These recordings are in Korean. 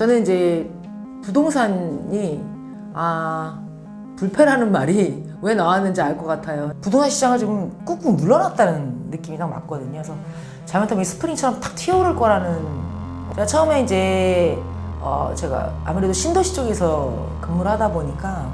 저는 이제 부동산이 불패라는 말이 왜 나왔는지 알 것 같아요. 부동산 시장을 지금 꾹꾹 눌러놨다는 느낌이 딱 맞거든요. 그래서 잘못하면 스프링처럼 탁 튀어오를 거라는. 제가 처음에 이제 제가 아무래도 신도시 쪽에서 근무를 하다 보니까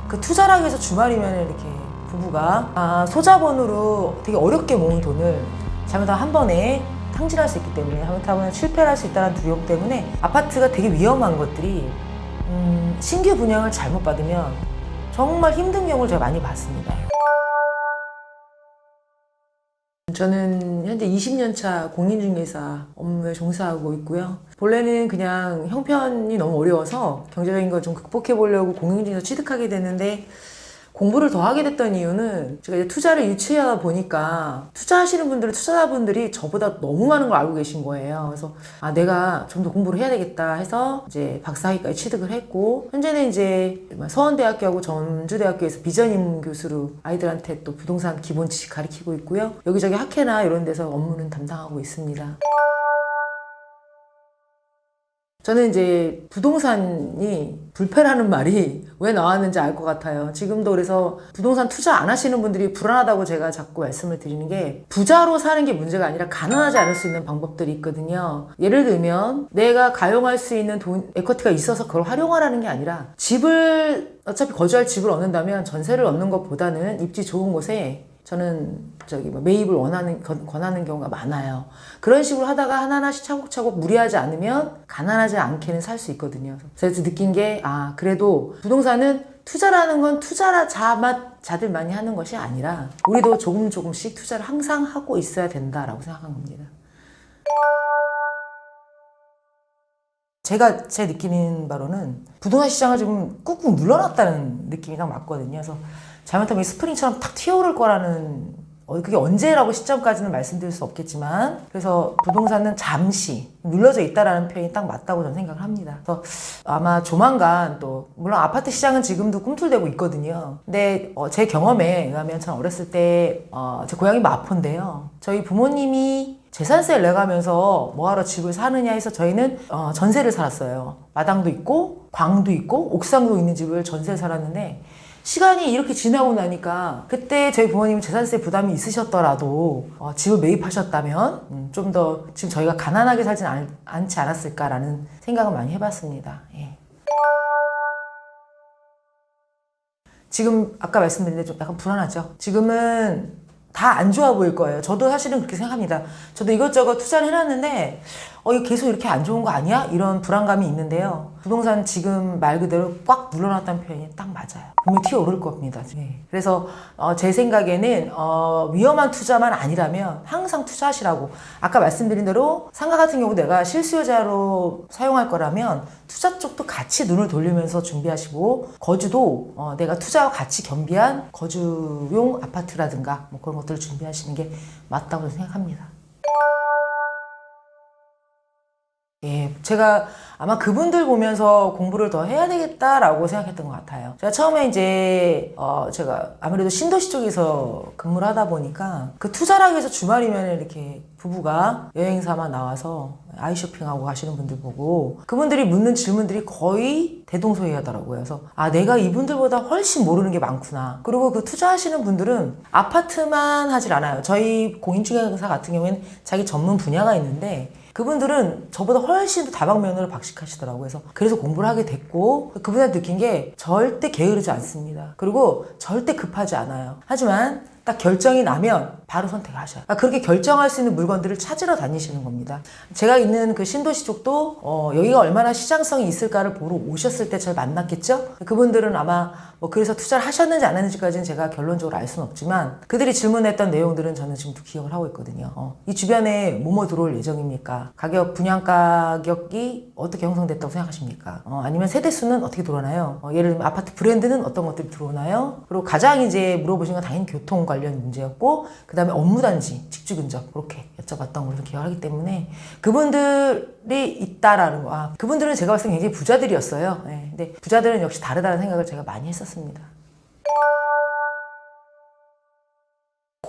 그 투자를 하기 위해서 주말이면 이렇게 부부가 소자본으로 되게 어렵게 모은 돈을 잘못하면 한 번에 탕진할 수 있기 때문에, 잘못하면 실패를 할 수 있다는 두려움 때문에 아파트가 되게 위험한 것들이 신규 분양을 잘못 받으면 정말 힘든 경우를 제가 많이 봤습니다. 저는 현재 20년 차 공인중개사 업무에 종사하고 있고요. 본래는 그냥 형편이 너무 어려워서 경제적인 걸 좀 극복해 보려고 공인중개사 취득하게 됐는데, 공부를 더 하게 됐던 이유는 제가 이제 투자를 유치하다 보니까 투자하시는 분들은, 투자자분들이 저보다 너무 많은 걸 알고 계신 거예요. 그래서 내가 좀 더 공부를 해야 되겠다 해서 이제 박사학위까지 취득을 했고, 현재는 이제 서원대학교하고 전주대학교에서 비전임 교수로 아이들한테 또 부동산 기본 지식 가르치고 있고요. 여기저기 학회나 이런 데서 업무는 담당하고 있습니다. 저는 이제 부동산이 불패라는 말이 왜 나왔는지 알 것 같아요. 지금도 그래서 부동산 투자 안 하시는 분들이 불안하다고 제가 자꾸 말씀을 드리는 게, 부자로 사는 게 문제가 아니라 가난하지 않을 수 있는 방법들이 있거든요. 예를 들면 내가 가용할 수 있는 돈, 에쿼티가 있어서 그걸 활용하라는 게 아니라, 집을 어차피 거주할 집을 얻는다면 전세를 얻는 것보다는 입지 좋은 곳에 저는 매입을 권하는 경우가 많아요. 그런 식으로 하다가 하나하나씩 차곡차곡 무리하지 않으면 가난하지 않게는 살 수 있거든요. 그래서 느낀 게, 그래도 부동산은 투자라는 건 투자자들만이 하는 것이 아니라 우리도 조금씩 투자를 항상 하고 있어야 된다라고 생각한 겁니다. 제 느끼는 바로는 부동산 시장을 지금 꾹꾹 눌러놨다는 느낌이 딱 맞거든요. 그래서 잘못하면 스프링처럼 탁 튀어오를 거라는, 그게 언제라고 시점까지는 말씀드릴 수 없겠지만, 그래서 부동산은 잠시 눌러져 있다라는 표현이 딱 맞다고 저는 생각을 합니다. 그래서 아마 조만간 또, 물론 아파트 시장은 지금도 꿈틀대고 있거든요. 근데 제 경험에 의하면, 전 어렸을 때 제 고향이 마포인데요. 저희 부모님이 재산세를 내가면서 뭐하러 집을 사느냐 해서 저희는 전세를 살았어요. 마당도 있고 광도 있고 옥상도 있는 집을 전세를 살았는데, 시간이 이렇게 지나고 나니까 그때 저희 부모님은 재산세 부담이 있으셨더라도 집을 매입하셨다면 좀 더 지금 저희가 가난하게 살진 않지 않았을까라는 생각을 많이 해봤습니다. 예. 지금 아까 말씀드린 데 좀 약간 불안하죠? 지금은 다 안 좋아 보일 거예요. 저도 사실은 그렇게 생각합니다. 저도 이것저것 투자를 해놨는데 이거 계속 이렇게 안 좋은 거 아니야? 이런 불안감이 있는데요. 부동산 지금 말 그대로 꽉 눌러놨다는 표현이 딱 맞아요. 분명히 튀어오를 겁니다. 네. 그래서 제 생각에는 위험한 투자만 아니라면 항상 투자하시라고. 아까 말씀드린 대로 상가 같은 경우 내가 실수요자로 사용할 거라면 투자 쪽도 같이 눈을 돌리면서 준비하시고, 거주도 내가 투자와 같이 겸비한 거주용 아파트라든가 뭐 그런 것들을 준비하시는 게 맞다고 생각합니다. 예, 제가 아마 그분들 보면서 공부를 더 해야 되겠다라고 생각했던 것 같아요. 제가 처음에 이제 제가 아무래도 신도시 쪽에서 근무를 하다 보니까 그 투자를 하기 위해서 주말이면 이렇게 부부가 여행 삼아 나와서 아이 쇼핑하고 가시는 분들 보고, 그분들이 묻는 질문들이 거의 대동소이하더라고요. 그래서 내가 이분들보다 훨씬 모르는 게 많구나. 그리고 그 투자하시는 분들은 아파트만 하질 않아요. 저희 공인중개사 같은 경우에는 자기 전문 분야가 있는데, 그분들은 저보다 훨씬 더 다방면으로 박식하시더라고요. 그래서 공부를 하게 됐고, 그분한테 느낀 게 절대 게으르지 않습니다. 그리고 절대 급하지 않아요. 하지만 딱 결정이 나면 바로 선택하셔요. 그렇게 결정할 수 있는 물건들을 찾으러 다니시는 겁니다. 제가 있는 그 신도시 쪽도 여기가 얼마나 시장성이 있을까를 보러 오셨을 때 저를 만났겠죠? 그분들은 아마 그래서 투자를 하셨는지 안 했는지까지는 제가 결론적으로 알 수는 없지만, 그들이 질문했던 내용들은 저는 지금도 기억을 하고 있거든요. 이 주변에 뭐뭐 들어올 예정입니까? 분양 가격이 어떻게 형성됐다고 생각하십니까? 아니면 세대수는 어떻게 들어오나요? 예를 들면 아파트 브랜드는 어떤 것들이 들어오나요? 그리고 가장 이제 물어보신 건 당연히 교통 관련 문제였고, 그 다음에 업무단지, 직주 근접, 그렇게 여쭤봤던 걸로 기억하기 때문에 그분들이 있다라는 거. 그분들은 제가 봤을 때 굉장히 부자들이었어요. 네, 근데 부자들은 역시 다르다는 생각을 제가 많이 했었습니다.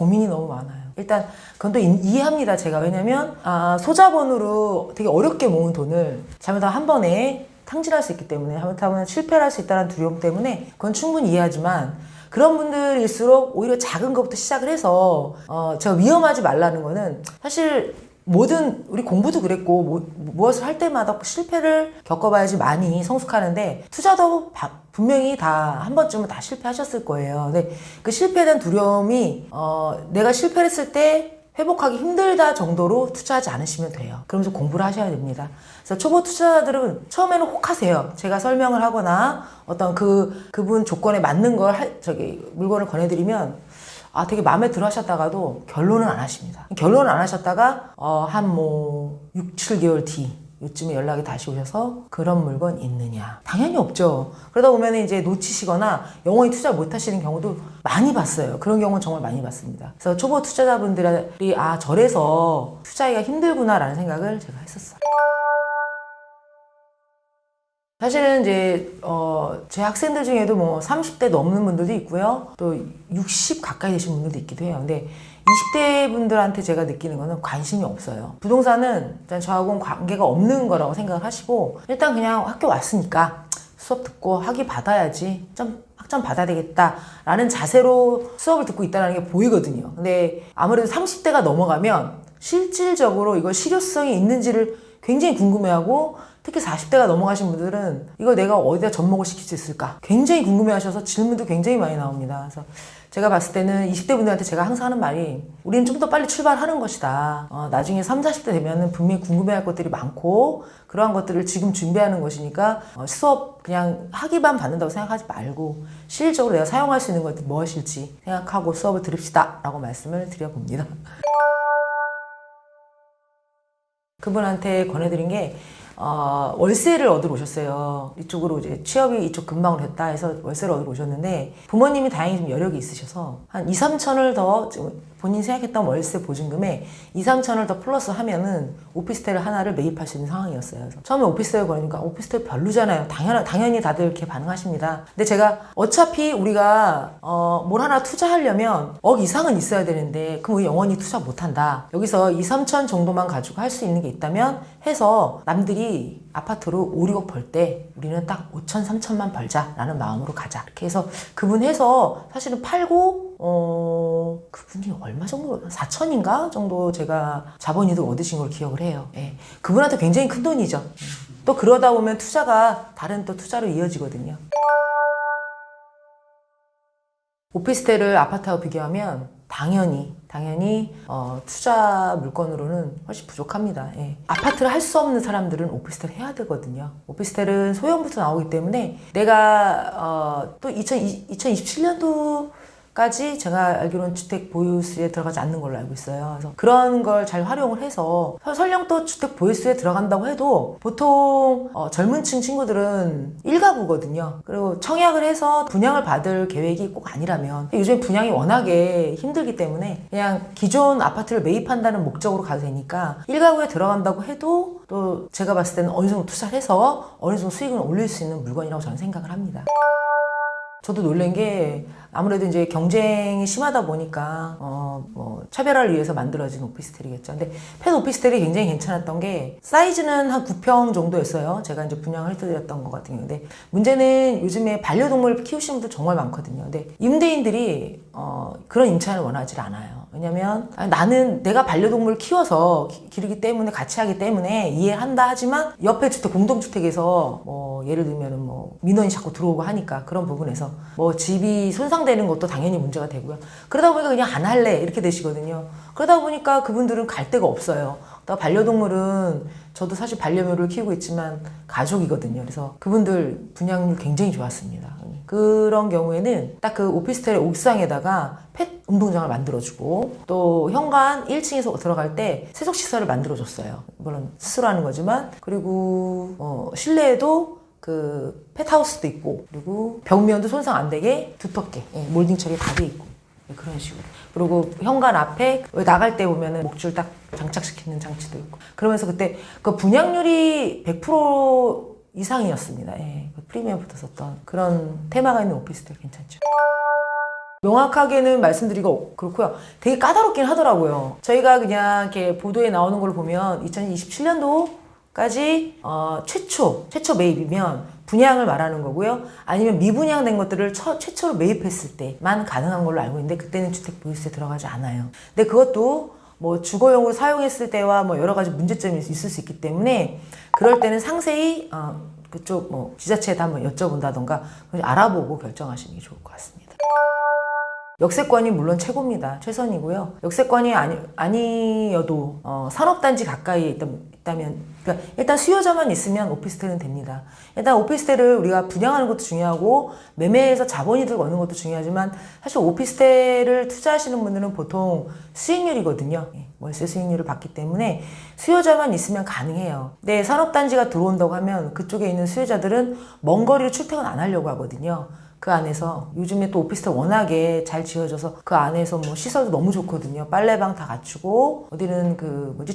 고민이 너무 많아요. 일단 그건 또 이해합니다. 제가. 왜냐면 소자본으로 되게 어렵게 모은 돈을 잘못하면 한 번에 탕진할 수 있기 때문에, 잘못하면 실패를 할 수 있다는 두려움 때문에 그건 충분히 이해하지만, 그런 분들일수록 오히려 작은 것부터 시작을 해서 제가 위험하지 말라는 거는, 사실 모든 우리 공부도 그랬고 무엇을 할 때마다 실패를 겪어봐야지 많이 성숙하는데, 투자도 분명히 다 한 번쯤은 다 실패하셨을 거예요. 근데 그 실패에 대한 두려움이 내가 실패를 했을 때 회복하기 힘들다 정도로 투자하지 않으시면 돼요. 그러면서 공부를 하셔야 됩니다. 그래서 초보 투자자들은 처음에는 혹하세요. 제가 설명을 하거나 어떤 그분 조건에 맞는 물건을 권해드리면 되게 마음에 들어 하셨다가도 결론은 안 하십니다. 결론은 안 하셨다가 한 6, 7개월 뒤 요즘에 연락이 다시 오셔서 그런 물건 있느냐? 당연히 없죠. 그러다 보면 이제 놓치시거나 영원히 투자 못 하시는 경우도 많이 봤어요. 그런 경우는 정말 많이 봤습니다. 그래서 초보 투자자분들이 저래서 투자하기가 힘들구나라는 생각을 제가 했었어요. 사실은 이제 제 학생들 중에도 30대 넘는 분들도 있고요. 또 60 가까이 되신 분들도 있기도 해요. 근데 20대 분들한테 제가 느끼는 거는 관심이 없어요. 부동산은 일단 저하고는 관계가 없는 거라고 생각을 하시고, 일단 그냥 학교 왔으니까 수업 듣고 학위 받아야지, 학점 받아야 되겠다라는 자세로 수업을 듣고 있다는 게 보이거든요. 근데 아무래도 30대가 넘어가면 실질적으로 이거 실효성이 있는지를 굉장히 궁금해하고, 특히 40대가 넘어가신 분들은 이걸 내가 어디다 접목을 시킬 수 있을까 굉장히 궁금해하셔서 질문도 굉장히 많이 나옵니다. 그래서 제가 봤을 때는 20대 분들한테 제가 항상 하는 말이, 우리는 좀 더 빨리 출발하는 것이다. 나중에 30, 40대 되면은 분명히 궁금해할 것들이 많고, 그러한 것들을 지금 준비하는 것이니까 수업 그냥 학위만 받는다고 생각하지 말고 실질적으로 내가 사용할 수 있는 것들이 무엇일지 생각하고 수업을 들읍시다 라고 말씀을 드려봅니다. 그분한테 권해드린 게 월세를 얻으러 오셨어요. 이쪽으로 이제 취업이 이쪽 근방으로 됐다 해서 월세를 얻으러 오셨는데, 부모님이 다행히 좀 여력이 있으셔서 한 2, 3천을 더 본인이 생각했던 월세 보증금에 2, 3천을 더 플러스 하면은 오피스텔 하나를 매입할 수 있는 상황이었어요. 그래서 처음에 오피스텔 거니까 오피스텔 별로잖아요. 당연히 다들 이렇게 반응하십니다. 근데 제가 어차피 우리가 뭘 하나 투자하려면 억 이상은 있어야 되는데 그럼 우리 영원히 투자 못한다. 여기서 2, 3천 정도만 가지고 할 수 있는 게 있다면 해서, 남들이 아파트로 5, 6억 벌 때 우리는 딱 5천, 3천만 벌자라는 마음으로 가자. 이렇게 해서 그분 해서 사실은 팔고 그분이 얼마 정도, 4천인가 정도 제가 자본이득 얻으신 걸 기억을 해요. 예. 그분한테 굉장히 큰 돈이죠. 또 그러다 보면 투자가 다른 또 투자로 이어지거든요. 오피스텔을 아파트하고 비교하면 당연히 투자 물건으로는 훨씬 부족합니다. 예. 아파트를 할 수 없는 사람들은 오피스텔 해야 되거든요. 오피스텔은 소형부터 나오기 때문에, 내가 또 2027년도까지 제가 알기로는 주택 보유수에 들어가지 않는 걸로 알고 있어요. 그래서 그런 걸 잘 활용을 해서, 설령 또 주택 보유수에 들어간다고 해도 보통 젊은 층 친구들은 1가구거든요. 그리고 청약을 해서 분양을 받을 계획이 꼭 아니라면, 요즘 분양이 워낙에 힘들기 때문에 그냥 기존 아파트를 매입한다는 목적으로 가도 되니까 1가구에 들어간다고 해도 또 제가 봤을 때는 어느 정도 투자를 해서 어느 정도 수익을 올릴 수 있는 물건이라고 저는 생각을 합니다. 저도 놀란 게, 아무래도 이제 경쟁이 심하다 보니까 차별화를 위해서 만들어진 오피스텔이겠죠. 근데 펜 오피스텔이 굉장히 괜찮았던 게, 사이즈는 한 9평 정도였어요. 제가 이제 분양을 해드렸던 것 같은 경우인데, 문제는 요즘에 반려동물 키우시는 분들 정말 많거든요. 근데 임대인들이 그런 임차인을 원하지 않아요. 왜냐면 나는 내가 반려동물을 키워서 기르기 때문에, 같이 하기 때문에 이해한다 하지만, 옆에 주택, 공동주택에서 예를 들면 민원이 자꾸 들어오고 하니까 그런 부분에서 집이 손상되는 것도 당연히 문제가 되고요. 그러다 보니까 그냥 안 할래 이렇게 되시거든요. 그러다 보니까 그분들은 갈 데가 없어요. 반려동물은, 저도 사실 반려묘를 키우고 있지만 가족이거든요. 그래서 그분들 분양률 굉장히 좋았습니다. 그런 경우에는 딱 그 오피스텔의 옥상에다가 펫 운동장을 만들어주고, 또 현관 1층에서 들어갈 때 세척시설을 만들어줬어요. 물론 스스로 하는 거지만. 그리고 실내에도 그 펫하우스도 있고, 그리고 벽면도 손상 안 되게 두텁게 몰딩 처리 다 돼 있고, 그런 식으로. 그리고 현관 앞에 나갈 때 보면은 목줄 딱 장착시키는 장치도 있고, 그러면서 그때 그 분양률이 100% 이상이었습니다. 예, 그 프리미엄 붙었었던 그런 테마가 있는 오피스텔 괜찮죠. 명확하게는 말씀드리기가 그렇고요. 되게 까다롭긴 하더라고요. 저희가 그냥 이렇게 보도에 나오는 걸 보면 2027년도까지 최초 매입이면 분양을 말하는 거고요. 아니면 미분양된 것들을 최초로 매입했을 때만 가능한 걸로 알고 있는데 그때는 주택 보유세 들어가지 않아요. 근데 그것도 뭐 주거용으로 사용했을 때와 뭐 여러 가지 문제점이 있을 수 있기 때문에 그럴 때는 상세히 그쪽 뭐 지자체에다 한번 여쭤본다던가 알아보고 결정하시는 게 좋을 것 같습니다. 역세권이 물론 최고입니다. 최선이고요. 역세권이 아니어도 산업단지 가까이에 있다면 그러니까 일단 수요자만 있으면 오피스텔은 됩니다. 일단 오피스텔을 우리가 분양하는 것도 중요하고 매매해서 자본이 들고 오는 것도 중요하지만 사실 오피스텔을 투자하시는 분들은 보통 수익률이거든요. 월세 수익률을 받기 때문에 수요자만 있으면 가능해요. 근데 산업단지가 들어온다고 하면 그쪽에 있는 수요자들은 먼 거리로 출퇴근 안 하려고 하거든요. 그 안에서 요즘에 또 오피스텔 워낙에 잘 지어져서 그 안에서 뭐 시설도 너무 좋거든요. 빨래방 다 갖추고 어디는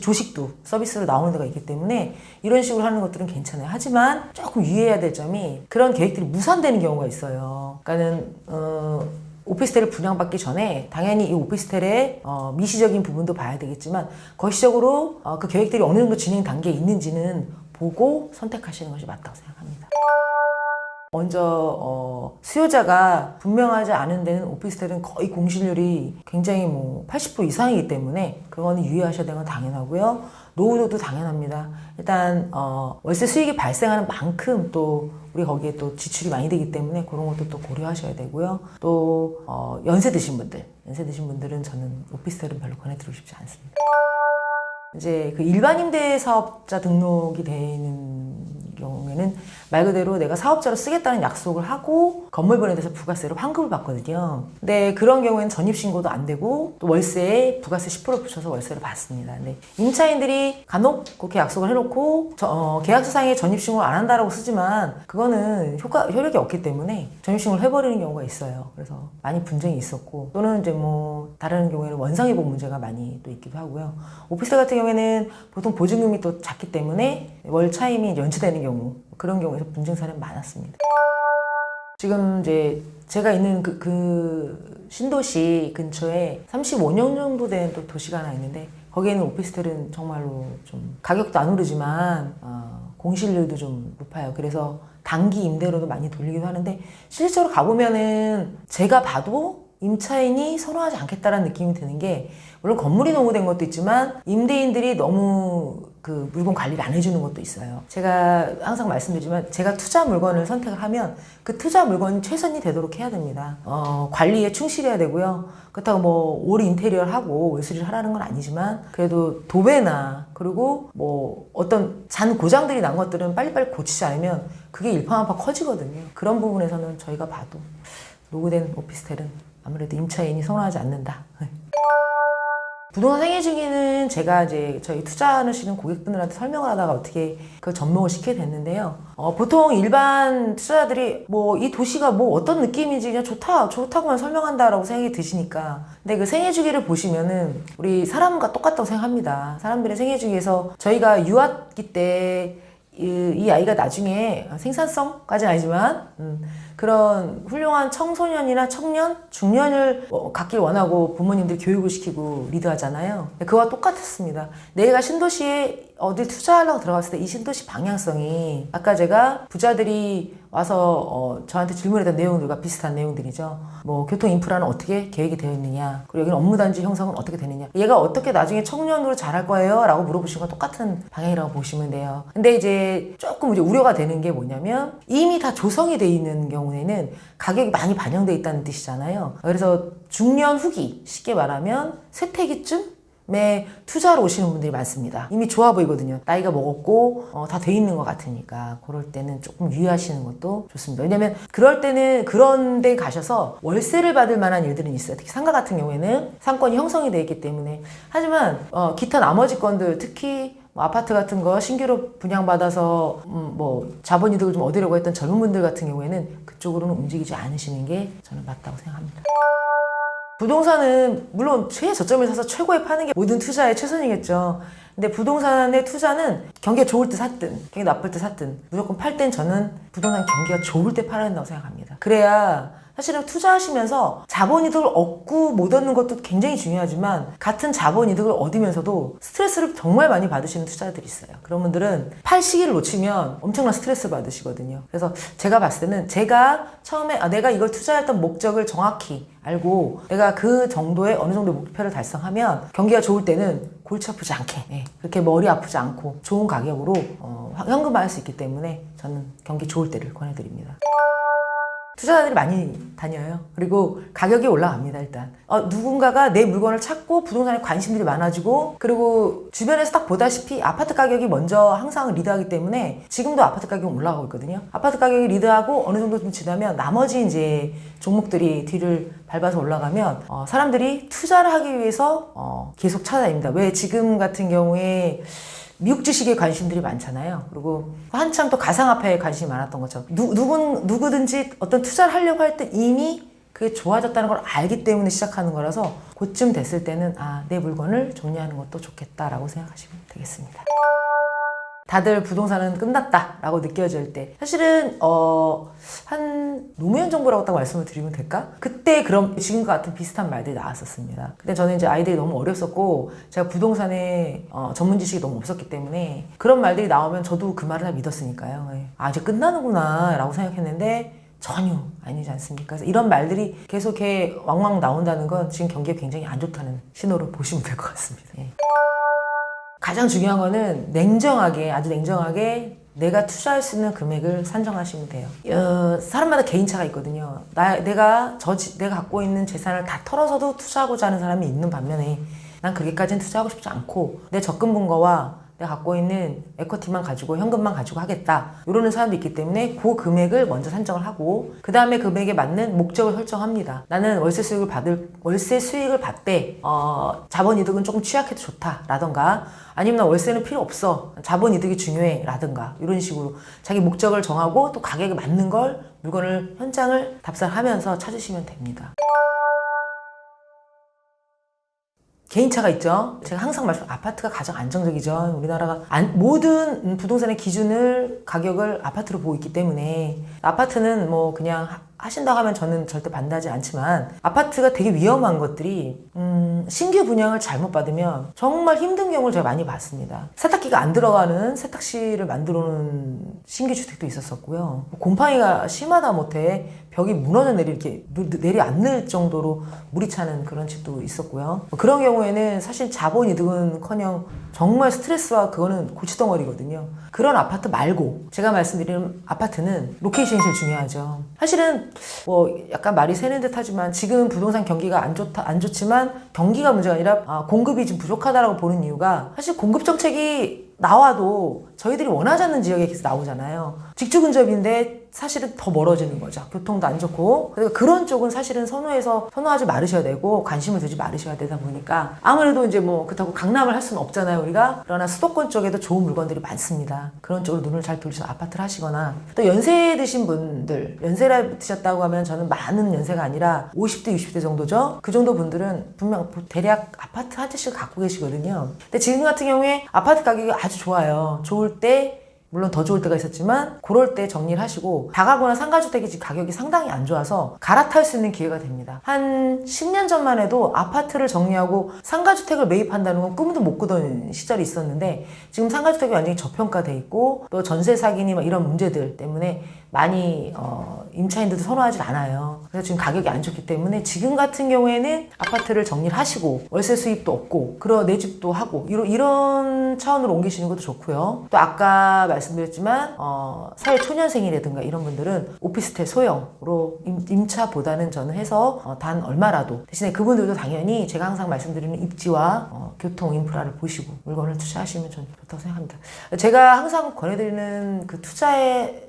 조식도 서비스로 나오는 데가 있기 때문에 이런 식으로 하는 것들은 괜찮아요. 하지만 조금 유의해야 될 점이 그런 계획들이 무산되는 경우가 있어요. 그러니까는 오피스텔을 분양받기 전에 당연히 이 오피스텔의 미시적인 부분도 봐야 되겠지만 거시적으로 그 계획들이 어느 정도 진행 단계에 있는지는 보고 선택하시는 것이 맞다고 생각합니다. 먼저 수요자가 분명하지 않은 데는 오피스텔은 거의 공실률이 굉장히 80% 이상이기 때문에 그거는 유의하셔야 되는 건 당연하고요. 노후도도 당연합니다. 일단 월세 수익이 발생하는 만큼 또 우리 거기에 또 지출이 많이 되기 때문에 그런 것도 또 고려하셔야 되고요. 또 연세 드신 분들은 저는 오피스텔은 별로 권해드리고 싶지 않습니다. 이제 그 일반 임대 사업자 등록이 되는 경우에는 말 그대로 내가 사업자로 쓰겠다는 약속을 하고 건물번에 대해서 부가세로 환급을 받거든요. 근데 그런 경우에는 전입신고도 안 되고 또 월세에 부가세 10% 붙여서 월세를 받습니다. 근데 임차인들이 간혹 그렇게 약속을 해놓고 계약서상에 전입신고를 안 한다라고 쓰지만 그거는 효력이 없기 때문에 전입신고를 해버리는 경우가 있어요. 그래서 많이 분쟁이 있었고 또는 이제 다른 경우에는 원상회복 문제가 많이 또 있기도 하고요. 오피스텔 같은 경우에는 보통 보증금이 또 작기 때문에 월 차임이 연체되는 경우 그런 경우에서 분쟁 사례는 많았습니다. 지금 이제 제가 있는 그 신도시 근처에 35년 정도 된 또 도시가 하나 있는데 거기에는 오피스텔은 정말로 좀 가격도 안 오르지만 공실률도 좀 높아요. 그래서 단기 임대로도 많이 돌리기도 하는데 실제로 가보면은 제가 봐도 임차인이 선호하지 않겠다라는 느낌이 드는 게 물론 건물이 노후된 것도 있지만 임대인들이 너무 그 물건 관리를 안 해주는 것도 있어요. 제가 항상 말씀드리지만 제가 투자 물건을 선택을 하면 그 투자 물건이 최선이 되도록 해야 됩니다. 관리에 충실해야 되고요. 그렇다고 올 인테리어를 하고 월수리를 하라는 건 아니지만 그래도 도배나 그리고 어떤 잔 고장들이 난 것들은 빨리빨리 고치지 않으면 그게 일파만파 커지거든요. 그런 부분에서는 저희가 봐도 노후된 오피스텔은 아무래도 임차인이 선호하지 않는다. 부동산 생애주기는 제가 이제 저희 투자하시는 고객분들한테 설명을 하다가 어떻게 그걸 접목을 시키게 됐는데요. 보통 일반 투자자들이 이 도시가 어떤 느낌인지 그냥 좋다고만 설명한다라고 생각이 드시니까. 근데 그 생애주기를 보시면은 우리 사람과 똑같다고 생각합니다. 사람들의 생애주기에서 저희가 유아기 때 이 아이가 나중에 생산성까지는 아니지만 그런 훌륭한 청소년이나 청년, 중년을 갖길 원하고 부모님들이 교육을 시키고 리드하잖아요. 그와 똑같았습니다. 내가 신도시에 어디 투자하려고 들어갔을 때 이 신도시 방향성이 아까 제가 부자들이 와서 저한테 질문했던 내용들과 비슷한 내용들이죠. 교통 인프라는 어떻게 계획이 되어 있느냐, 그리고 여기는 업무단지 형성은 어떻게 되느냐, 얘가 어떻게 나중에 청년으로 자랄 거예요? 라고 물어보신 건 똑같은 방향이라고 보시면 돼요. 근데 이제 조금 우려가 되는 게 뭐냐면 이미 다 조성이 돼 있는 경우에는 가격이 많이 반영돼 있다는 뜻이잖아요. 그래서 중년 후기, 쉽게 말하면 쇠퇴기쯤 투자로 오시는 분들이 많습니다. 이미 좋아 보이거든요. 나이가 먹었고 다 돼 있는 것 같으니까 그럴 때는 조금 유의하시는 것도 좋습니다. 왜냐면 그럴 때는 그런 데 가셔서 월세를 받을 만한 일들은 있어요. 특히 상가 같은 경우에는 상권이 형성이 돼 있기 때문에. 하지만 기타 나머지 건들 특히 아파트 같은 거 신규로 분양받아서 자본이득을 좀 얻으려고 했던 젊은 분들 같은 경우에는 그쪽으로는 움직이지 않으시는 게 저는 맞다고 생각합니다. 부동산은 물론 최저점을 사서 최고에 파는 게 모든 투자의 최선이겠죠. 근데 부동산의 투자는 경기가 좋을 때 샀든 경기가 나쁠 때 샀든 무조건 팔 땐 저는 부동산 경기가 좋을 때 팔아야 된다고 생각합니다. 그래야 사실은 투자하시면서 자본이득을 얻고 못 얻는 것도 굉장히 중요하지만 같은 자본이득을 얻으면서도 스트레스를 정말 많이 받으시는 투자들이 있어요. 그런 분들은 팔 시기를 놓치면 엄청난 스트레스 받으시거든요. 그래서 제가 봤을 때는 제가 처음에 내가 이걸 투자했던 목적을 정확히 알고 내가 그 정도의 어느 정도 목표를 달성하면 경기가 좋을 때는 골치 아프지 않게 그렇게 머리 아프지 않고 좋은 가격으로 현금화할 수 있기 때문에 저는 경기 좋을 때를 권해드립니다. 투자자들이 많이 다녀요. 그리고 가격이 올라갑니다. 일단 누군가가 내 물건을 찾고 부동산에 관심들이 많아지고 그리고 주변에서 딱 보다시피 아파트 가격이 먼저 항상 리드하기 때문에 지금도 아파트 가격이 올라가고 있거든요. 아파트 가격이 리드하고 어느 정도 좀 지나면 나머지 이제 종목들이 뒤를 밟아서 올라가면 사람들이 투자를 하기 위해서 계속 찾아다닙니다. 왜 지금 같은 경우에 미국 주식에 관심들이 많잖아요. 그리고 한참 또 가상화폐에 관심이 많았던 것처럼 누구든지 어떤 투자를 하려고 할 때 이미 그게 좋아졌다는 걸 알기 때문에 시작하는 거라서 그쯤 됐을 때는 내 물건을 정리하는 것도 좋겠다라고 생각하시면 되겠습니다. 다들 부동산은 끝났다라고 느껴질 때 사실은 한 노무현 정부라고 딱 말씀을 드리면 될까? 그때 그럼 지금과 같은 비슷한 말들이 나왔었습니다. 근데 저는 이제 아이들이 너무 어렸었고 제가 부동산에 전문 지식이 너무 없었기 때문에 그런 말들이 나오면 저도 그 말을 다 믿었으니까요. 이제 끝나는구나 라고 생각했는데 전혀 아니지 않습니까? 그래서 이런 말들이 계속 이렇게 왕왕 나온다는 건 지금 경기가 굉장히 안 좋다는 신호로 보시면 될 것 같습니다. 가장 중요한 거는 냉정하게, 아주 냉정하게 내가 투자할 수 있는 금액을 산정하시면 돼요. 사람마다 개인차가 있거든요. 내가 갖고 있는 재산을 다 털어서도 투자하고자 하는 사람이 있는 반면에 난 그렇게까지는 투자하고 싶지 않고 내 적금 분거와 내가 갖고 있는 에쿼티만 가지고 현금만 가지고 하겠다 이러는 사람도 있기 때문에 그 금액을 먼저 산정을 하고 그 다음에 금액에 맞는 목적을 설정합니다. 나는 월세 수익을 받되 자본이득은 조금 취약해도 좋다라던가 아니면 나 월세는 필요 없어 자본이득이 중요해 라든가 이런 식으로 자기 목적을 정하고 또 가격에 맞는 걸 물건을 현장을 답사하면서 찾으시면 됩니다. 개인차가 있죠. 제가 항상 아파트가 가장 안정적이죠. 우리나라가 모든 부동산의 기준을 가격을 아파트로 보고 있기 때문에 아파트는 뭐 그냥 하신다고 하면 저는 절대 반대하지 않지만 아파트가 되게 위험한 것들이 신규 분양을 잘못 받으면 정말 힘든 경우를 제가 많이 봤습니다. 세탁기가 안 들어가는 세탁실을 만들어 놓은 신규 주택도 있었었고요. 곰팡이가 심하다 못해 벽이 무너져 내리앉을 정도로 물이 차는 그런 집도 있었고요. 그런 경우에는 사실 자본이득은커녕 정말 스트레스와 그거는 고치덩어리거든요. 그런 아파트 말고 제가 말씀드리는 아파트는 로케이션이 제일 중요하죠. 사실은 뭐 약간 말이 새는 듯 하지만 지금 부동산 경기가 안 좋지만 경기가 문제가 아니라 공급이 좀 부족하다라고 보는 이유가 사실 공급 정책이 나와도 저희들이 원하지 않는 지역에 계속 나오잖아요. 직주 근접인데 사실은 더 멀어지는 거죠. 교통도 안 좋고. 그래서 그런 쪽은 사실은 선호하지 말으셔야 되고 관심을 두지 말으셔야 되다 보니까 아무래도 이제 뭐 그렇다고 강남을 할 수는 없잖아요, 우리가. 그러나 수도권 쪽에도 좋은 물건들이 많습니다. 그런 쪽으로 눈을 잘 돌리셔서 아파트를 하시거나 또 연세 드신 분들, 연세를 드셨다고 하면 저는 많은 연세가 아니라 50대, 60대 정도죠. 그 정도 분들은 분명 대략 아파트 한 채씩 갖고 계시거든요. 근데 지금 같은 경우에 아파트 가격이 아주 좋아요. 좋을 때 물론 더 좋을 때가 있었지만 그럴 때 정리를 하시고 다가구나 상가주택이 지금 가격이 상당히 안 좋아서 갈아탈 수 있는 기회가 됩니다. 한 10년 전만 해도 아파트를 정리하고 상가주택을 매입한다는 건 꿈도 못 꾸던 시절이 있었는데 지금 상가주택이 완전히 저평가돼 있고 또 전세 사기니 이런 문제들 때문에 많이 임차인들도 선호하지 않아요. 그래서 지금 가격이 안 좋기 때문에 지금 같은 경우에는 아파트를 정리를 하시고 월세 수입도 없고 내 집도 하고 이런 차원으로 옮기시는 것도 좋고요. 또 아까 말씀드렸지만 사회 초년생이라든가 이런 분들은 오피스텔 소형으로 임차보다는 저는 해서 단 얼마라도 대신에 그분들도 당연히 제가 항상 말씀드리는 입지와 교통 인프라를 보시고 물건을 투자하시면 저는 좋다고 생각합니다. 제가 항상 권해드리는 그 투자의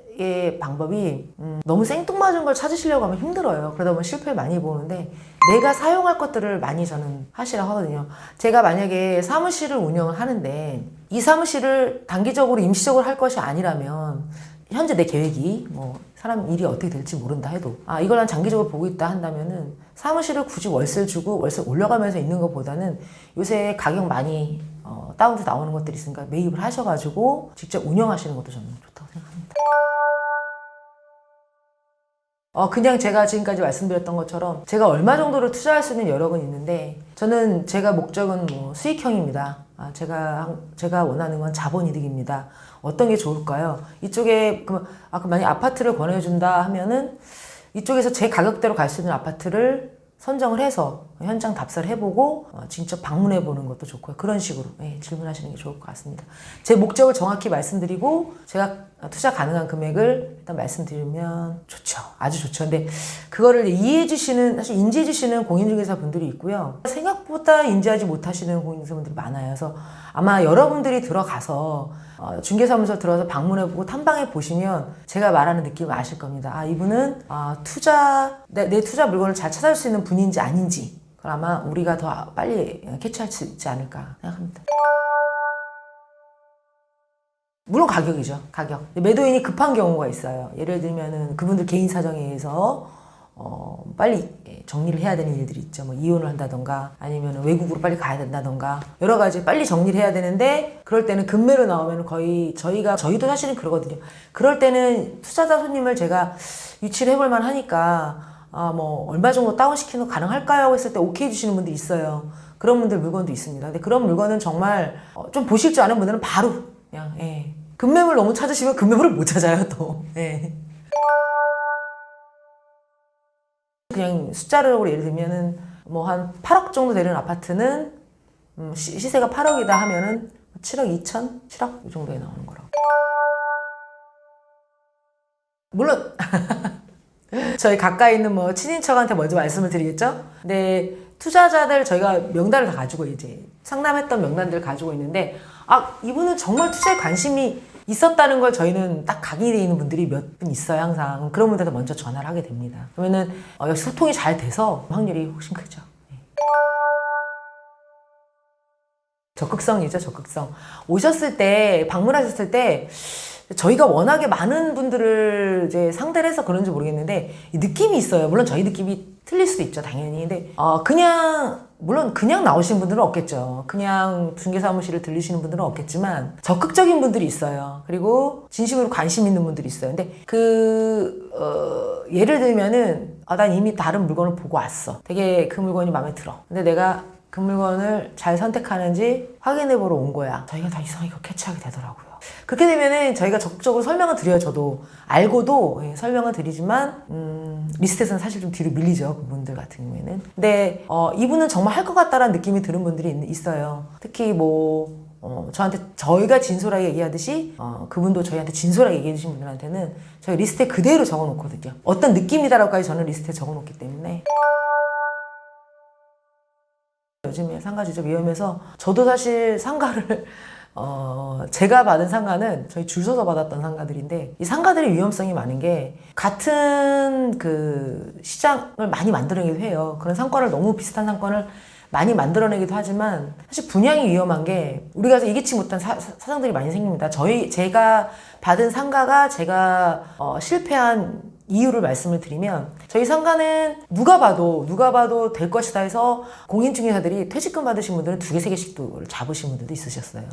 방법이 너무 생뚱맞은 걸 찾으시려고 하면 힘들어요. 그러다 보면 실패를 많이 보는데 내가 사용할 것들을 많이 저는 하시라고 하거든요. 제가 만약에 사무실을 운영을 하는데 이 사무실을 단기적으로 임시적으로 할 것이 아니라면 현재 내 계획이 사람 일이 어떻게 될지 모른다 해도 이걸 난 장기적으로 보고 있다 한다면은 사무실을 굳이 월세를 주고 월세 올려가면서 있는 것보다는 요새 가격 많이 다운도 나오는 것들이 있으니까 매입을 하셔가지고 직접 운영하시는 것도 저는 좋다고 생각합니다. 그냥 제가 지금까지 말씀드렸던 것처럼 제가 얼마 정도를 투자할 수 있는 여력은 있는데 저는 제가 목적은 뭐 수익형입니다. 제가 원하는 건 자본이득입니다. 어떤 게 좋을까요? 이쪽에 그럼 만약 아파트를 권해준다 하면은 이쪽에서 제 가격대로 갈 수 있는 아파트를 선정을 해서 현장 답사를 해보고 직접 방문해보는 것도 좋고요. 그런 식으로 질문하시는 게 좋을 것 같습니다. 제 목적을 정확히 말씀드리고 제가 투자 가능한 금액을 일단 말씀드리면 좋죠. 아주 좋죠. 근데 그거를 사실 인지해주시는 공인중개사 분들이 있고요. 생각보다 인지하지 못하시는 공인중개사 분들이 많아요. 그래서 아마 여러분들이 들어가서 중개사무소 들어서 방문해보고 탐방해 보시면 제가 말하는 느낌을 아실 겁니다. 이분은 내 투자 물건을 잘 찾아줄 수 있는 분인지 아닌지 그걸 아마 우리가 더 빨리 캐치할 수 있지 않을까 생각합니다. 물론 가격이죠. 가격. 매도인이 급한 경우가 있어요. 예를 들면은 그분들 개인 사정에 의해서 빨리 정리를 해야 되는 일들이 있죠. 뭐 이혼을 한다던가 아니면 외국으로 빨리 가야 된다던가 여러 가지 빨리 정리를 해야 되는데 그럴 때는 급매로 나오면 거의 저희도 사실은 그러거든요. 그럴 때는 투자자 손님을 제가 유치를 해볼 만 하니까 뭐 얼마 정도 다운시키는 거 가능할까요? 하고 했을 때 오케이 해주시는 분들이 있어요. 그런 분들 물건도 있습니다. 근데 그런 물건은 정말 좀 보실 줄 아는 분들은 바로 그냥 급매물 너무 찾으시면 급매물을 못 찾아요 또. 그냥 숫자로 예를 들면은 뭐 한 8억 정도 되는 아파트는 시세가 8억이다 하면은 7억 2천, 7억 이 정도에 나오는 거라고. 물론 저희 가까이 있는 뭐 친인척한테 먼저 말씀을 드리겠죠. 근데 투자자들 저희가 명단을 다 가지고 이제 상담했던 명단들을 가지고 있는데 이분은 정말 투자에 관심이 있었다는 걸 저희는 딱 각인되어 있는 분들이 몇 분 있어요. 항상 그런 분들한테 먼저 전화를 하게 됩니다. 그러면은 역시 소통이 잘 돼서 확률이 훨씬 크죠. 적극성이죠. 적극성. 오셨을 때 방문하셨을 때 저희가 워낙에 많은 분들을 이제 상대를 해서 그런지 모르겠는데 느낌이 있어요. 물론 저희 느낌이 틀릴 수도 있죠, 당연히. 근데 물론 그냥 나오시는 분들은 없겠죠. 그냥 중개사무실을 들리시는 분들은 없겠지만 적극적인 분들이 있어요. 그리고 진심으로 관심 있는 분들이 있어요. 근데 예를 들면은 난 이미 다른 물건을 보고 왔어. 되게 그 물건이 마음에 들어. 근데 내가 그 물건을 잘 선택하는지 확인해 보러 온 거야. 저희가 다 이상하게 캐치하게 되더라고요. 그렇게 되면은 저희가 적극적으로 설명을 드려요. 저도 알고도 설명을 드리지만 리스트에서는 사실 좀 뒤로 밀리죠. 그분들 같은 경우에는. 근데 이분은 정말 할 것 같다라는 느낌이 드는 분들이 있어요. 특히 저희가 진솔하게 얘기하듯이 그분도 저희한테 진솔하게 얘기해 주신 분들한테는 저희 리스트에 그대로 적어 놓거든요. 어떤 느낌이다라고까지 저는 리스트에 적어 놓기 때문에. 요즘에 상가지 좀 위험해서 저도 사실 상가를 제가 받은 상가는 저희 줄 서서 받았던 상가들인데 이 상가들의 위험성이 많은 게 같은 그 시장을 많이 만들어내기도 해요. 그런 상권을 너무 비슷한 상권을 많이 만들어내기도 하지만 사실 분양이 위험한 게 우리가 예기치 못한 사정들이 많이 생깁니다. 제가 받은 상가가 제가 실패한 이유를 말씀을 드리면 저희 상가는 누가 봐도 될 것이다 해서 공인중개사들이 퇴직금 받으신 분들은 2개, 3개씩도 잡으신 분들도 있으셨어요.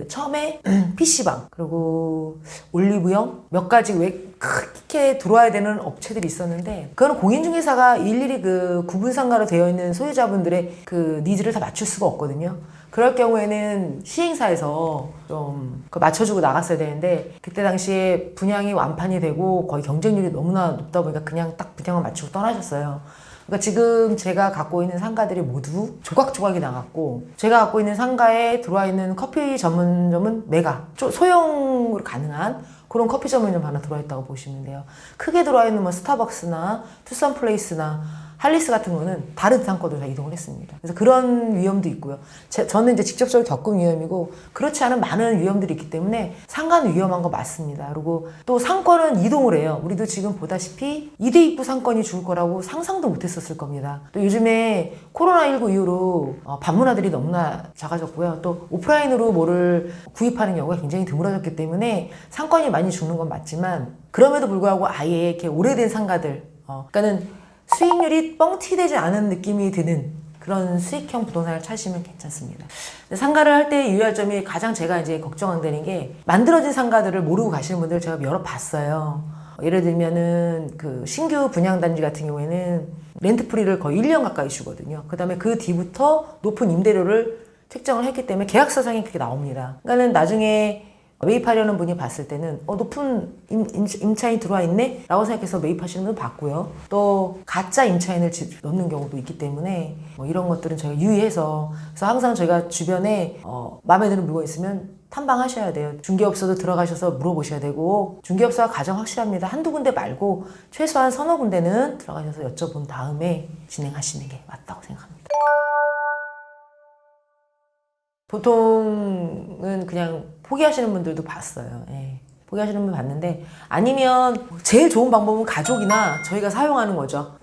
처음에 PC방 그리고 올리브영 몇 가지 왜 크게 들어와야 되는 업체들이 있었는데 그거는 공인중개사가 일일이 그 구분상가로 되어 있는 소유자분들의 그 니즈를 다 맞출 수가 없거든요. 그럴 경우에는 시행사에서 좀 맞춰주고 나갔어야 되는데 그때 당시에 분양이 완판이 되고 거의 경쟁률이 너무나 높다 보니까 그냥 딱 분양을 맞추고 떠나셨어요. 그러니까 지금 제가 갖고 있는 상가들이 모두 조각조각이 나갔고 제가 갖고 있는 상가에 들어와 있는 커피 전문점은 메가 소형으로 가능한 그런 커피 전문점 하나 들어와 있다고 보시면 돼요. 크게 들어와 있는 뭐 스타벅스나 투썸플레이스나 할리스 같은 거는 다른 상권으로 다 이동을 했습니다. 그래서 그런 위험도 있고요. 저는 이제 직접적으로 겪은 위험이고 그렇지 않은 많은 위험들이 있기 때문에 상가는 위험한 거 맞습니다. 그리고 또 상권은 이동을 해요. 우리도 지금 보다시피 2대 입구 상권이 죽을 거라고 상상도 못했었을 겁니다. 또 요즘에 코로나19 이후로 방문화들이 너무나 작아졌고요. 또 오프라인으로 뭐를 구입하는 경우가 굉장히 드물어졌기 때문에 상권이 많이 죽는 건 맞지만 그럼에도 불구하고 아예 이렇게 오래된 상가들 그러니까는 수익률이 뻥튀되지 않은 느낌이 드는 그런 수익형 부동산을 찾으시면 괜찮습니다. 상가를 할 때 유의할 점이 가장 제가 이제 걱정되는 게 만들어진 상가들을 모르고 가시는 분들을 제가 여러 봤어요. 예를 들면은 그 신규 분양단지 같은 경우에는 렌트프리를 거의 1년 가까이 주거든요. 그 다음에 그 뒤부터 높은 임대료를 책정을 했기 때문에 계약서상에 그렇게 나옵니다. 그러니까는 나중에 매입하려는 분이 봤을 때는 높은 임차인이 들어와 있네? 라고 생각해서 매입하시는 분 봤고요. 또 가짜 임차인을 넣는 경우도 있기 때문에 이런 것들은 저희가 유의해서, 그래서 항상 저희가 주변에 마음에 드는 물건 있으면 탐방하셔야 돼요. 중개업소도 들어가셔서 물어보셔야 되고, 중개업소가 가장 확실합니다. 한두 군데 말고 최소한 서너 군데는 들어가셔서 여쭤본 다음에 진행하시는 게 맞다고 생각합니다. 보통은 그냥 포기하시는 분들도 봤어요. 예. 포기하시는 분 봤는데, 아니면 제일 좋은 방법은 가족이나 저희가 사용하는 거죠.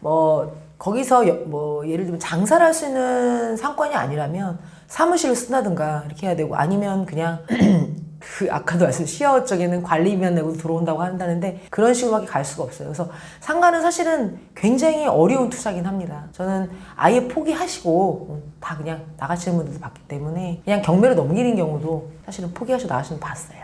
거기서 예를 들면 장사를 할 수 있는 상권이 아니라면 사무실을 쓴다든가 이렇게 해야 되고, 아니면 그냥 아까도 말씀 시어 쪽에는 관리비만 내고 들어온다고 한다는데 그런 식으로밖에 갈 수가 없어요. 그래서 상가는 사실은 굉장히 어려운 투자긴 합니다. 저는 아예 포기하시고 다 그냥 나가시는 분들도 봤기 때문에 그냥 경매로 넘기는 경우도 사실은 포기하시고 나가시는 분 봤어요.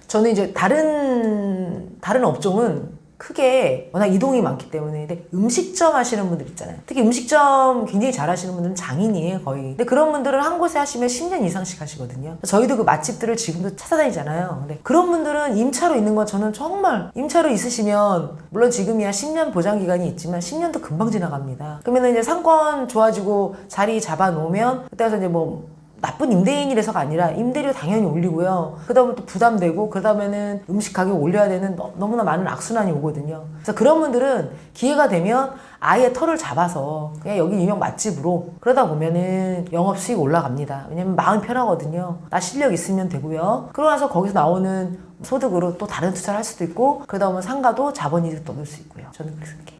저는 이제 다른 업종은 크게 워낙 이동이 많기 때문에, 근데 음식점 하시는 분들 있잖아요. 특히 음식점 굉장히 잘 하시는 분들은 장인이에요, 거의. 근데 그런 분들은 한 곳에 하시면 10년 이상씩 하시거든요. 저희도 그 맛집들을 지금도 찾아다니잖아요. 근데 그런 분들은 임차로 있는 건 저는 정말, 임차로 있으시면 물론 지금이야 10년 보장 기간이 있지만 10년도 금방 지나갑니다. 그러면 이제 상권 좋아지고 자리 잡아 놓으면 그때 가서 이제 나쁜 임대인이라서가 아니라 임대료 당연히 올리고요. 그 다음에 또 부담되고, 그 다음에는 음식 가격 올려야 되는 너무나 많은 악순환이 오거든요. 그래서 그런 분들은 기회가 되면 아예 터를 잡아서 그냥 여기 유명 맛집으로, 그러다 보면은 영업 수익 올라갑니다. 왜냐면 마음 편하거든요. 나 실력 있으면 되고요. 그러고 나서 거기서 나오는 소득으로 또 다른 투자를 할 수도 있고, 그러다 보면 상가도 자본이득도 얻을 수 있고요. 저는 그렇게 생각해요.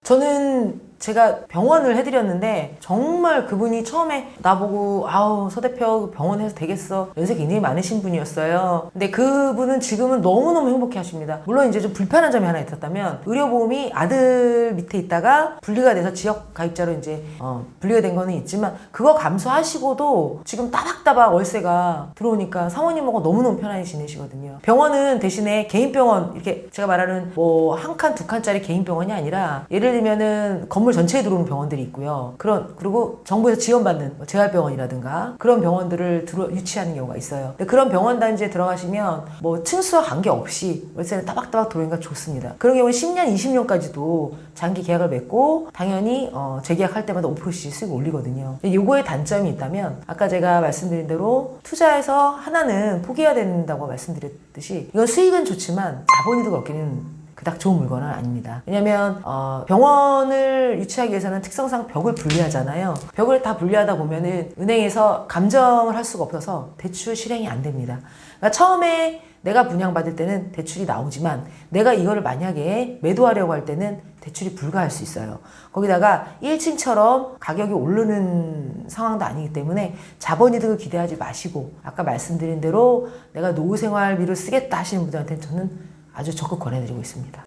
저는 제가 병원을 해드렸는데 정말 그분이 처음에 나보고 아우 서 대표 병원 해서 되겠어, 연세 굉장히 많으신 분이었어요. 근데 그분은 지금은 너무너무 행복해 하십니다. 물론 이제 좀 불편한 점이 하나 있었다면, 의료보험이 아들 밑에 있다가 분리가 돼서 지역 가입자로 이제 분리가 된 거는 있지만, 그거 감수하시고도 지금 따박따박 월세가 들어오니까 사모님하고 너무너무 편하게 지내시거든요. 병원은 대신에 개인병원, 이렇게 제가 말하는 한 칸, 두 칸짜리 개인병원이 아니라, 예를 들면은 건물 전체에 들어오는 병원들이 있고요. 그리고 정부에서 지원받는 재활병원이라든가 그런 병원들을 유치하는 경우가 있어요. 근데 그런 병원 단지에 들어가시면 층수와 관계없이 월세는 따박따박 들어오니까 좋습니다. 그런 경우는 10년, 20년까지도 장기 계약을 맺고 당연히 재계약할 때마다 5%씩 수익을 올리거든요. 요거에 단점이 있다면, 아까 제가 말씀드린 대로 투자해서 하나는 포기해야 된다고 말씀드렸듯이, 이건 수익은 좋지만 자본이득을 얻기는 그닥 좋은 물건은 아닙니다. 왜냐면 병원을 유치하기 위해서는 특성상 벽을 분리하잖아요. 벽을 다 분리하다 보면은 은행에서 감정을 할 수가 없어서 대출 실행이 안 됩니다. 그러니까 처음에 내가 분양받을 때는 대출이 나오지만, 내가 이거를 만약에 매도하려고 할 때는 대출이 불가할 수 있어요. 거기다가 1층처럼 가격이 오르는 상황도 아니기 때문에 자본이득을 기대하지 마시고, 아까 말씀드린 대로 내가 노후생활비를 쓰겠다 하시는 분들한테는 저는 아주 적극 권해드리고 있습니다.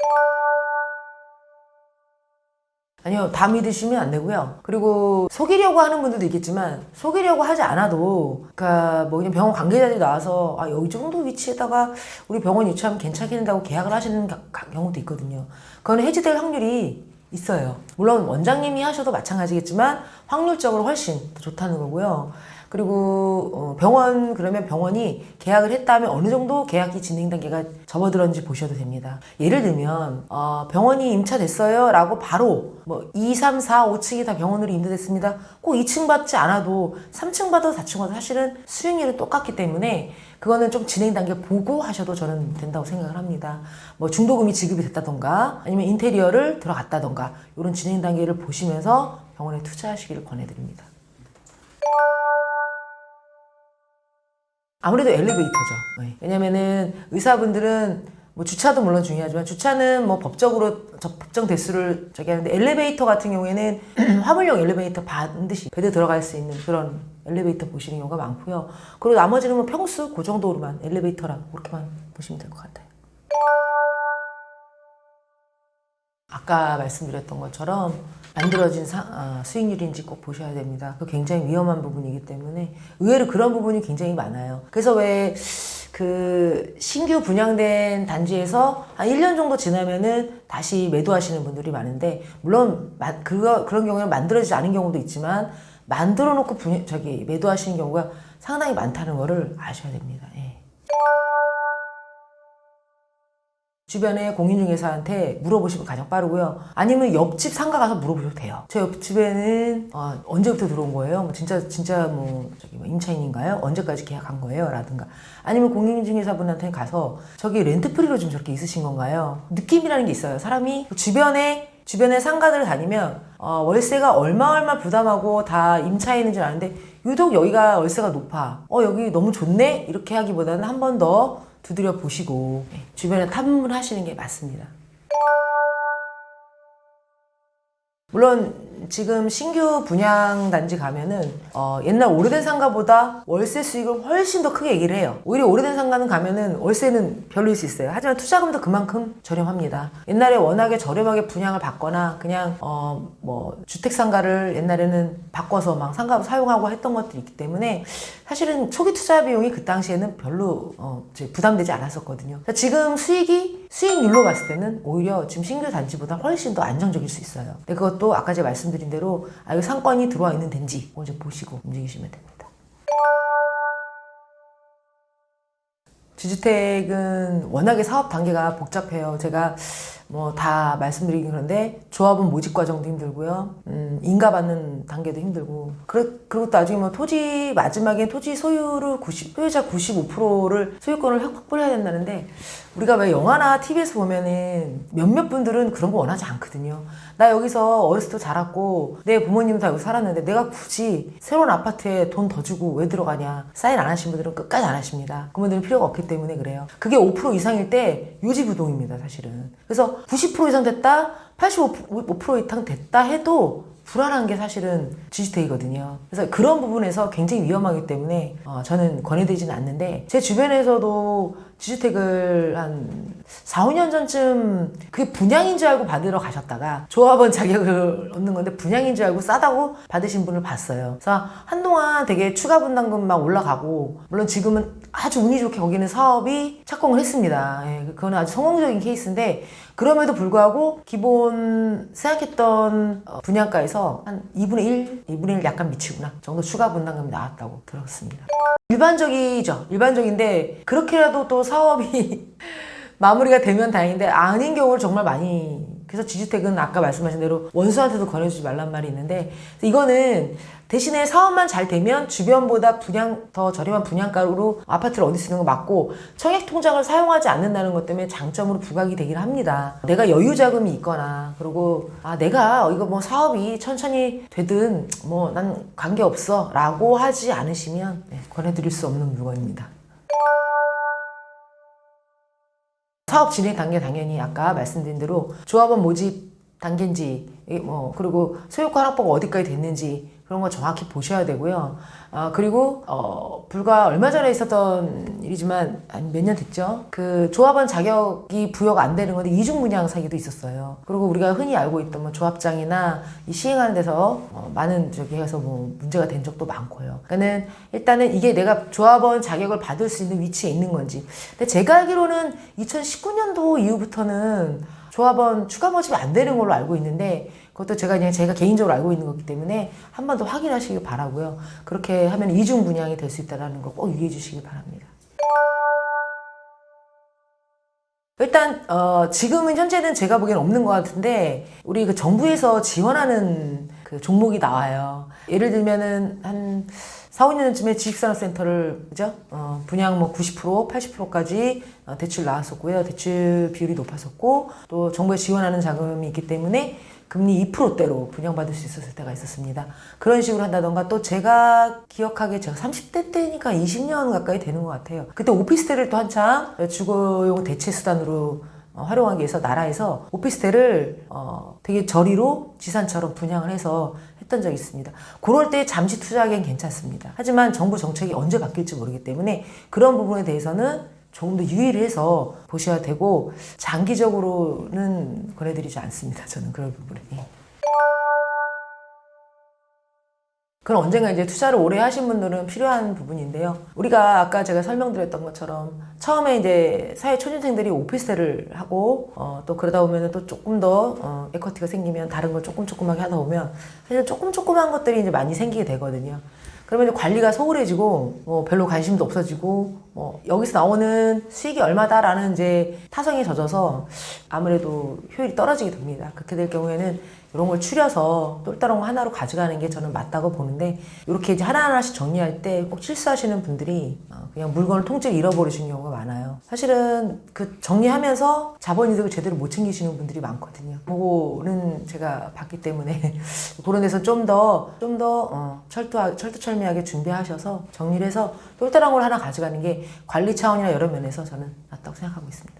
아니요, 다 믿으시면 안 되고요. 그리고 속이려고 하는 분들도 있겠지만, 속이려고 하지 않아도 그냥 병원 관계자들이 나와서 여기 정도 위치에다가 우리 병원 유치하면 괜찮겠다고 계약을 하시는 경우도 있거든요. 그거는 해지될 확률이 있어요. 물론 원장님이 하셔도 마찬가지겠지만 확률적으로 훨씬 더 좋다는 거고요. 그리고 그러면 병원이 계약을 했다면 어느 정도 계약이 진행 단계가 접어들었는지 보셔도 됩니다. 예를 들면 병원이 임차됐어요 라고 바로 2, 3, 4, 5층이 다 병원으로 임대됐습니다. 꼭 2층 받지 않아도 3층 받아도 4층 받아도 사실은 수익률은 똑같기 때문에 그거는 좀 진행 단계 보고 하셔도 저는 된다고 생각을 합니다. 중도금이 지급이 됐다던가 아니면 인테리어를 들어갔다던가 이런 진행 단계를 보시면서 병원에 투자하시기를 권해드립니다. 아무래도 엘리베이터죠. 네. 왜냐면은 의사분들은 주차도 물론 중요하지만, 주차는 법적으로 법정 대수를 하는데, 엘리베이터 같은 경우에는 화물용 엘리베이터 반드시 베드 들어갈 수 있는 그런 엘리베이터 보시는 경우가 많고요. 그리고 나머지는 평수 그 정도로만 엘리베이터라고 그렇게만 보시면 될 것 같아요. 아까 말씀드렸던 것처럼 만들어진 수익률인지 꼭 보셔야 됩니다. 그 굉장히 위험한 부분이기 때문에 의외로 그런 부분이 굉장히 많아요. 그래서 왜 그 신규 분양된 단지에서 한 1년 정도 지나면은 다시 매도하시는 분들이 많은데, 물론 그런 경우에는 만들어지지 않은 경우도 있지만 만들어 놓고 매도하시는 경우가 상당히 많다는 거를 아셔야 됩니다. 예. 주변에 공인중개사한테 물어보시면 가장 빠르고요. 아니면 옆집 상가 가서 물어보셔도 돼요. 제 옆집에는 언제부터 들어온 거예요? 진짜 임차인인가요? 언제까지 계약한 거예요? 라든가. 아니면 공인중개사분한테 가서 저기 렌트프리로 좀 저렇게 있으신 건가요? 느낌이라는 게 있어요. 사람이 주변에 상가들을 다니면 월세가 얼마 부담하고 다 임차인인 줄 아는데 유독 여기가 월세가 높아. 여기 너무 좋네? 이렇게 하기보다는 한 번 더 두드려 보시고 주변에 탐문을 하시는 게 맞습니다. 물론 지금 신규 분양 단지 가면은 옛날 오래된 상가보다 월세 수익을 훨씬 더 크게 얘기를 해요. 오히려 오래된 상가는 가면은 월세는 별로일 수 있어요. 하지만 투자금도 그만큼 저렴합니다. 옛날에 워낙에 저렴하게 분양을 받거나 그냥 주택 상가를 옛날에는 바꿔서 막 상가로 사용하고 했던 것들이 있기 때문에 사실은 초기 투자 비용이 그 당시에는 별로 부담되지 않았었거든요. 지금 수익률로 봤을 때는 오히려 지금 신규 단지보다 훨씬 더 안정적일 수 있어요. 근데 그것도 아까 제가 말씀드린 대로 이거 상권이 들어와 있는 데인지 먼저 보시고 움직이시면 됩니다. 지주택은 워낙에 사업 단계가 복잡해요. 제가 다 말씀드리긴 그런데 조합원 모집 과정도 힘들고요. 인가 받는 단계도 힘들고. 그리고 나중에 토지, 마지막에 토지 소유자 95%를 소유권을 확보를 해야 된다는데, 우리가 왜 영화나 TV에서 보면은 몇몇 분들은 그런 거 원하지 않거든요. 나 여기서 어렸을 때 자랐고 내 부모님도 다 여기 살았는데 내가 굳이 새로운 아파트에 돈 더 주고 왜 들어가냐. 사인 안 하신 분들은 끝까지 안 하십니다. 그분들은 필요가 없기 때문에 그래요. 그게 5% 이상일 때 유지부동입니다, 사실은. 그래서 90% 이상 됐다, 85% 이상 됐다 해도 불안한 게 사실은 지주택이거든요. 그래서 그런 부분에서 굉장히 위험하기 때문에 저는 권해드리지는 않는데, 제 주변에서도 지주택을 한 4, 5년 전쯤 그게 분양인 줄 알고 받으러 가셨다가 조합원 자격을 얻는 건데 분양인 줄 알고 싸다고 받으신 분을 봤어요. 그래서 한동안 되게 추가 분담금 막 올라가고, 물론 지금은 아주 운이 좋게 거기는 사업이 착공을 했습니다. 예, 그거는 아주 성공적인 케이스인데, 그럼에도 불구하고 기본 생각했던 분양가에서 한 2분의 1 약간 미치구나 정도 추가 분담금이 나왔다고 들었습니다. 일반적인데 그렇게라도 또 사업이 마무리가 되면 다행인데 아닌 경우를 정말 많이. 그래서 지주택은 아까 말씀하신 대로 원수한테도 권해주지 말란 말이 있는데, 이거는 대신에 사업만 잘 되면 주변보다 더 저렴한 분양가로 아파트를 얻을 수 있는 거 맞고, 청약통장을 사용하지 않는다는 것 때문에 장점으로 부각이 되긴 합니다. 내가 여유 자금이 있거나, 그리고 내가 이거 사업이 천천히 되든 난 관계없어 라고 하지 않으시면 권해드릴 수 없는 물건입니다. 사업 진행 단계 당연히 아까 말씀드린 대로 조합원 모집 단계인지 그리고 소유권 확보가 어디까지 됐는지 그런 거 정확히 보셔야 되고요. 그리고 불과 얼마 전에 있었던 일이지만 몇 년 됐죠. 그 조합원 자격이 부여가 안 되는 건데 이중 분양 사기도 있었어요. 그리고 우리가 흔히 알고 있던 조합장이나 이 시행하는 데서 많은 해서 문제가 된 적도 많고요. 그러니까는 일단은 이게 내가 조합원 자격을 받을 수 있는 위치에 있는 건지. 근데 제가 알기로는 2019년도 이후부터는 조합원 추가 모집이 안 되는 걸로 알고 있는데, 그것도 제가 개인적으로 알고 있는 거기 때문에 한 번 더 확인하시길 바라고요. 그렇게 하면 이중 분양이 될 수 있다는 거 꼭 유의해 주시길 바랍니다. 일단 지금은 현재는 제가 보기엔 없는 것 같은데, 우리 그 정부에서 지원하는 그 종목이 나와요. 예를 들면은 한 4, 5년 전쯤에 지식산업센터를 분양 90%, 80%까지 대출 나왔었고요. 대출 비율이 높았었고, 또 정부에 지원하는 자금이 있기 때문에 금리 2%대로 분양받을 수 있었을 때가 있었습니다. 그런 식으로 한다던가, 또 제가 기억하기에 제가 30대 때니까 20년 가까이 되는 것 같아요. 그때 오피스텔을 또 한창 주거용 대체 수단으로 활용하기 위해서 나라에서 오피스텔을 되게 저리로 지산처럼 분양을 해서 했던 적이 있습니다. 그럴 때 잠시 투자하기엔 괜찮습니다. 하지만 정부 정책이 언제 바뀔지 모르기 때문에 그런 부분에 대해서는 조금 더 유의를 해서 보셔야 되고 장기적으로는 권해드리지 않습니다. 저는 그런 부분에. 그럼 언젠가 이제 투자를 오래 하신 분들은 필요한 부분인데요. 우리가 아까 제가 설명드렸던 것처럼 처음에 이제 사회 초년생들이 오피스텔을 하고 또 그러다 보면 또 조금 더 에쿼티가 생기면 다른 걸 조금하게 하다 보면 사실 조금한 것들이 이제 많이 생기게 되거든요. 그러면 이제 관리가 소홀해지고 별로 관심도 없어지고 여기서 나오는 수익이 얼마다라는 이제 타성에 젖어서 아무래도 효율이 떨어지게 됩니다. 그렇게 될 경우에는 이런 걸 추려서 똘똘한 거 하나로 가져가는 게 저는 맞다고 보는데 이렇게 이제 하나하나씩 정리할 때 꼭 실수하시는 분들이 그냥 물건을 통째로 잃어버리시는 경우가 많아요. 사실은 그 정리하면서 자본이득을 제대로 못 챙기시는 분들이 많거든요. 그거는 제가 봤기 때문에 그런 데서 좀 더 철두철미하게 준비하셔서 정리를 해서 똘똘한 걸 하나 가져가는 게 관리 차원이나 여러 면에서 저는 맞다고 생각하고 있습니다.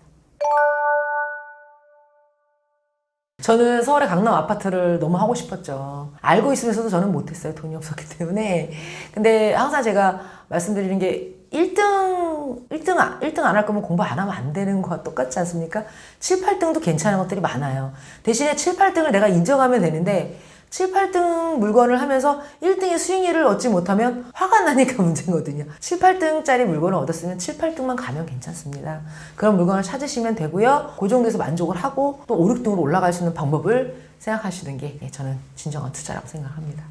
저는 서울의 강남 아파트를 너무 하고 싶었죠. 알고 있으면서도 저는 못했어요. 돈이 없었기 때문에. 근데 항상 제가 말씀드리는 게 1등 안 할 거면 공부 안 하면 안 되는 거와 똑같지 않습니까? 7, 8등도 괜찮은 것들이 많아요. 대신에 7, 8등을 내가 인정하면 되는데 7, 8등 물건을 하면서 1등의 수익률을 얻지 못하면 화가 나니까 문제거든요. 7, 8등짜리 물건을 얻었으면 7, 8등만 가면 괜찮습니다. 그런 물건을 찾으시면 되고요. 그 정도에서 만족을 하고 또 5, 6등으로 올라갈 수 있는 방법을 생각하시는 게 저는 진정한 투자라고 생각합니다.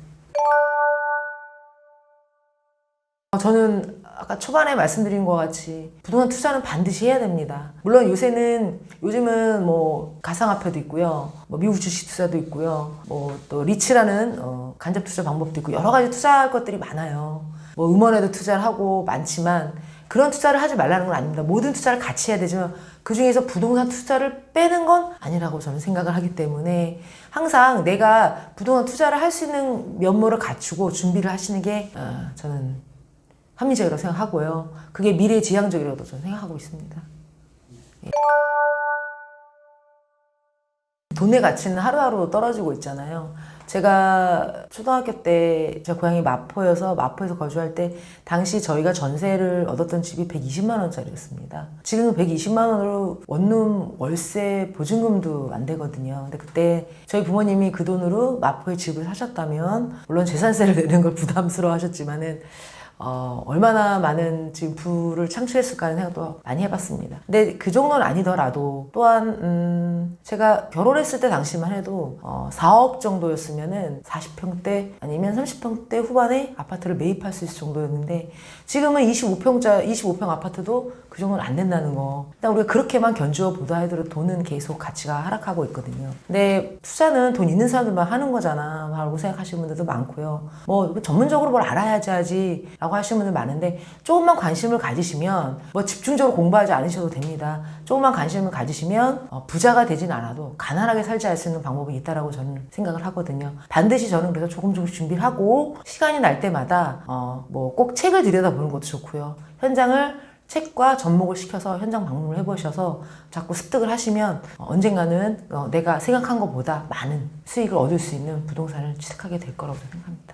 저는 아까 초반에 말씀드린 것 같이 부동산 투자는 반드시 해야 됩니다. 물론 요즘은 뭐 가상화폐도 있고요, 뭐 미국 주식 투자도 있고요, 뭐 또 리츠라는 간접 투자 방법도 있고 여러 가지 투자할 것들이 많아요. 뭐 음원에도 투자를 하고 많지만 그런 투자를 하지 말라는 건 아닙니다. 모든 투자를 같이 해야 되지만 그 중에서 부동산 투자를 빼는 건 아니라고 저는 생각을 하기 때문에 항상 내가 부동산 투자를 할 수 있는 면모를 갖추고 준비를 하시는 게 저는 합리적이라고 생각하고요. 그게 미래지향적이라고 저는 생각하고 있습니다. 돈의 가치는 하루하루 떨어지고 있잖아요. 제가 초등학교 때 제 고향이 마포여서 마포에서 거주할 때 당시 저희가 전세를 얻었던 집이 120만 원짜리였습니다. 지금 120만 원으로 원룸 월세 보증금도 안 되거든요. 근데 그때 저희 부모님이 그 돈으로 마포에 집을 사셨다면 물론 재산세를 내는 걸 부담스러워 하셨지만은 얼마나 많은 지금 부를 창출했을까 하는 생각도 많이 해봤습니다. 근데 그 정도는 아니더라도 또한 제가 결혼했을 때 당시만 해도 4억 정도였으면은 40평대 아니면 30평대 후반에 아파트를 매입할 수 있을 정도였는데 지금은 25평 아파트도 그 정도는 안 된다는 거. 일단 우리가 그렇게만 견주어 보다 하더라도 돈은 계속 가치가 하락하고 있거든요. 근데 투자는 돈 있는 사람들만 하는 거잖아 라고 생각하시는 분들도 많고요. 뭐 전문적으로 뭘 알아야지 하지 라고 하시는 분들 많은데 조금만 관심을 가지시면 뭐 집중적으로 공부하지 않으셔도 됩니다. 조금만 관심을 가지시면 부자가 되진 않아도 가난하게 살지 할 수 있는 방법이 있다라고 저는 생각을 하거든요. 반드시 저는 그래서 조금씩 준비를 하고 시간이 날 때마다 뭐 꼭 책을 들여다보는 것도 좋고요. 현장을 책과 접목을 시켜서 현장 방문을 해보셔서 자꾸 습득을 하시면 언젠가는 내가 생각한 것보다 많은 수익을 얻을 수 있는 부동산을 취득하게 될 거라고 생각합니다.